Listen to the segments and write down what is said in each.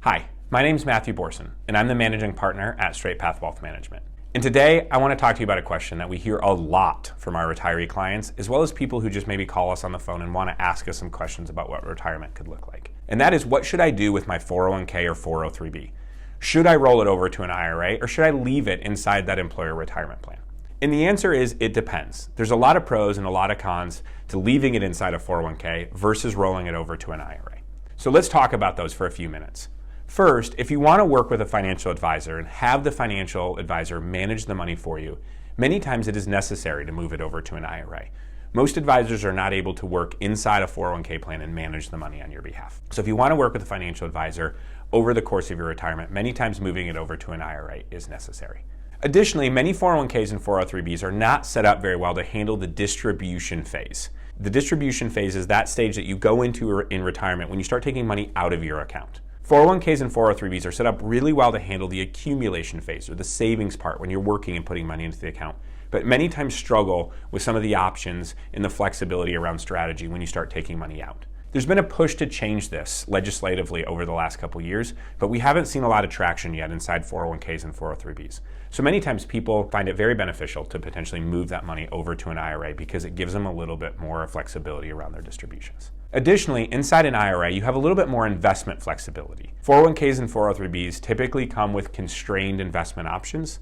Hi, my name is Matthew Boersen, and I'm the Managing Partner at Straight Path Wealth Management. And today, I want to talk to you about a question that we hear a lot from our retiree clients, as well as people who just maybe call us on the phone and want to ask us some questions about what retirement could look like. And that is, what should I do with my 401k or 403b? Should I roll it over to an IRA, or should I leave it inside that employer retirement plan? And the answer is, it depends. There's a lot of pros and a lot of cons to leaving it inside a 401k versus rolling it over to an IRA. So let's talk about those for a few minutes. First, if you want to work with a financial advisor and have the financial advisor manage the money for you, many times it is necessary to move it over to an IRA. Most advisors are not able to work inside a 401k plan and manage the money on your behalf. So if you want to work with a financial advisor over the course of your retirement, many times moving it over to an IRA is necessary. Additionally, many 401ks and 403bs are not set up very well to handle the distribution phase. The distribution phase is that stage that you go into in retirement when you start taking money out of your account. 401ks and 403bs are set up really well to handle the accumulation phase, or the savings part, when you're working and putting money into the account, but many times struggle with some of the options and the flexibility around strategy when you start taking money out. There's been a push to change this legislatively over the last couple years, but we haven't seen a lot of traction yet inside 401ks and 403bs. So many times people find it very beneficial to potentially move that money over to an IRA because it gives them a little bit more flexibility around their distributions. Additionally, inside an IRA, you have a little bit more investment flexibility. 401ks and 403bs typically come with constrained investment options,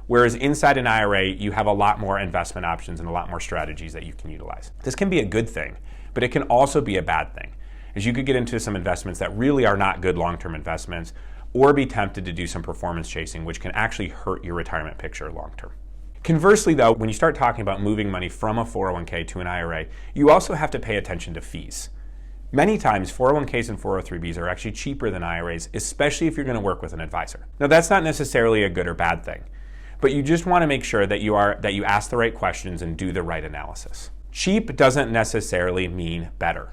whereas inside an IRA, you have a lot more investment options and a lot more strategies that you can utilize. This can be a good thing, but it can also be a bad thing, as you could get into some investments that really are not good long-term investments, or be tempted to do some performance chasing, which can actually hurt your retirement picture long-term. Conversely though, when you start talking about moving money from a 401k to an IRA, you also have to pay attention to fees. Many times, 401ks and 403bs are actually cheaper than IRAs, especially if you're going to work with an advisor. Now, that's not necessarily a good or bad thing, but you just want to make sure that you ask the right questions and do the right analysis. Cheap doesn't necessarily mean better,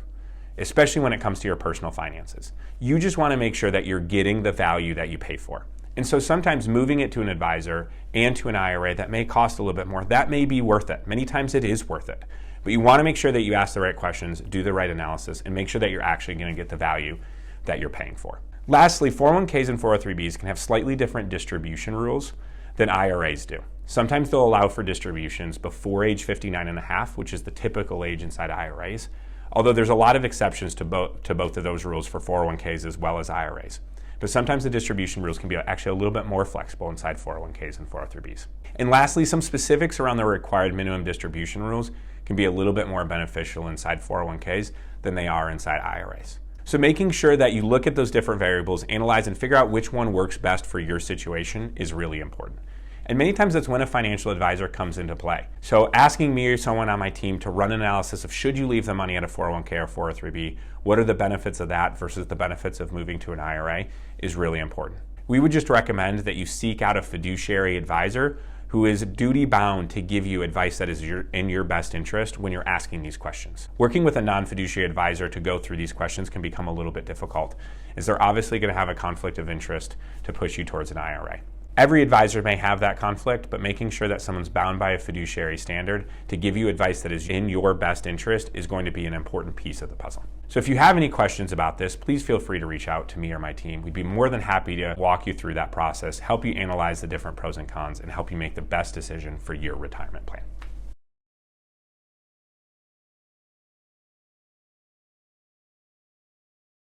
especially when it comes to your personal finances. You just want to make sure that you're getting the value that you pay for. And so sometimes moving it to an advisor and to an IRA that may cost a little bit more, that may be worth it. Many times it is worth it. But you want to make sure that you ask the right questions, do the right analysis, and make sure that you're actually going to get the value that you're paying for. Lastly, 401ks and 403bs can have slightly different distribution rules than IRAs do. Sometimes they'll allow for distributions before age 59 and a half, which is the typical age inside IRAs, although there's a lot of exceptions to both of those rules for 401ks as well as IRAs. But sometimes the distribution rules can be actually a little bit more flexible inside 401ks and 403bs. And lastly, some specifics around the required minimum distribution rules can be a little bit more beneficial inside 401ks than they are inside IRAs. So making sure that you look at those different variables, analyze, and figure out which one works best for your situation is really important. And many times that's when a financial advisor comes into play. So asking me or someone on my team to run an analysis of should you leave the money at a 401k or 403b, what are the benefits of that versus the benefits of moving to an IRA is really important. We would just recommend that you seek out a fiduciary advisor who is duty bound to give you advice that is in your best interest when you're asking these questions. Working with a non-fiduciary advisor to go through these questions can become a little bit difficult, as they're obviously going to have a conflict of interest to push you towards an IRA. Every advisor may have that conflict, but making sure that someone's bound by a fiduciary standard to give you advice that is in your best interest is going to be an important piece of the puzzle. So if you have any questions about this, please feel free to reach out to me or my team. We'd be more than happy to walk you through that process, help you analyze the different pros and cons, and help you make the best decision for your retirement plan.